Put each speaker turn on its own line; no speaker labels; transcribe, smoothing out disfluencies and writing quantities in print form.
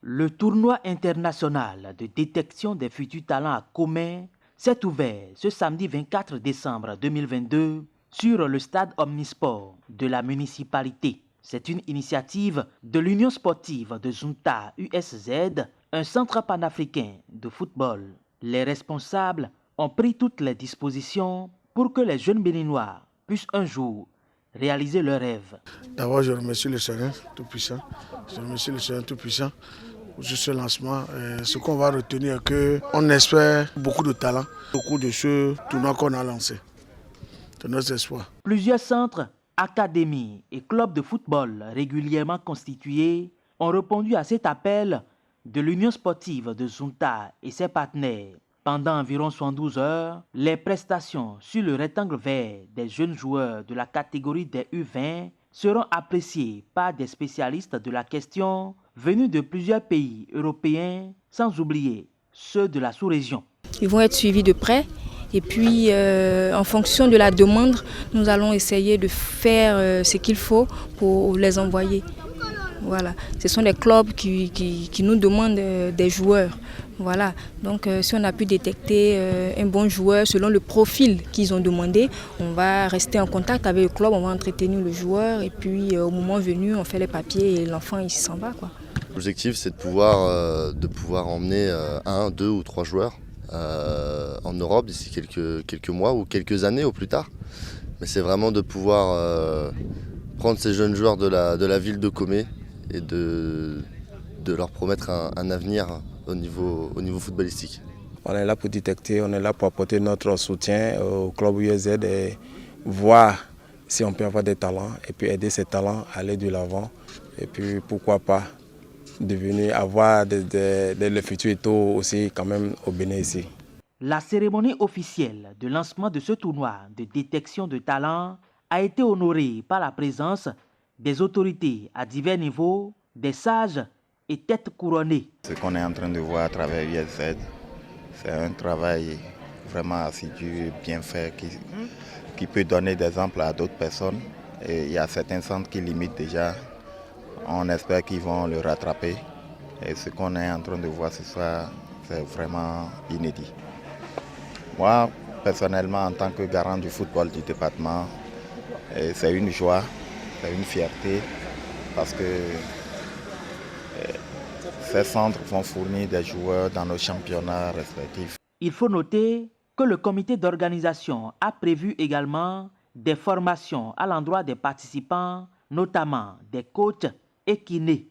Le tournoi international de détection des futurs talents à Commet s'est ouvert ce samedi 24 décembre 2022 sur le stade Omnisport de la municipalité. C'est une initiative de l'Union sportive de Zunta USZ, un centre panafricain de football. Les responsables ont pris toutes les dispositions pour que les jeunes béninois puissent un jour réaliser leurs rêves.
D'abord, je remercie le Seigneur Tout-Puissant. Je remercie le Seigneur Tout-Puissant pour ce lancement. Ce qu'on va retenir, c'est qu'on espère beaucoup de talent, beaucoup de ce tournoi qu'on a lancé. C'est notre espoir.
Plusieurs centres, académies et clubs de football régulièrement constitués ont répondu à cet appel de l'Union sportive de Zunta et ses partenaires. Pendant environ 72 heures, les prestations sur le rectangle vert des jeunes joueurs de la catégorie des U20 seront appréciées par des spécialistes de la question venus de plusieurs pays européens, sans oublier ceux de la sous-région.
Ils vont être suivis de près. Et puis, en fonction de la demande, nous allons essayer de faire ce qu'il faut pour les envoyer. Voilà. Ce sont les clubs qui nous demandent des joueurs. Voilà. Donc, si on a pu détecter un bon joueur selon le profil qu'ils ont demandé, on va rester en contact avec le club, on va entretenir le joueur et puis au moment venu, on fait les papiers et l'enfant il s'en va, quoi.
L'objectif, c'est de pouvoir emmener 1, 2 ou 3 joueurs en Europe d'ici quelques mois ou quelques années au plus tard. Mais c'est vraiment de pouvoir prendre ces jeunes joueurs de la ville de Commet et de leur promettre un avenir au niveau footballistique.
On est là pour détecter, on est là pour apporter notre soutien au club USZ et voir si on peut avoir des talents et puis aider ces talents à aller de l'avant. Et puis pourquoi pas devenir avoir le futur étau aussi quand même au Bénin ici.
La cérémonie officielle de lancement de ce tournoi de détection de talents a été honorée par la présence des autorités à divers niveaux, des sages et têtes couronnées.
Ce qu'on est en train de voir à travers USZ, c'est un travail vraiment assidu, bien fait, qui peut donner des exemples à d'autres personnes. Et il y a certains centres qui limitent déjà. On espère qu'ils vont le rattraper. Et ce qu'on est en train de voir ce soir, c'est vraiment inédit. Moi, personnellement, en tant que garant du football du département, c'est une joie, c'est une fierté, parce que ces centres vont fournir des joueurs dans nos championnats respectifs.
Il faut noter que le comité d'organisation a prévu également des formations à l'endroit des participants, notamment des coachs et kinés.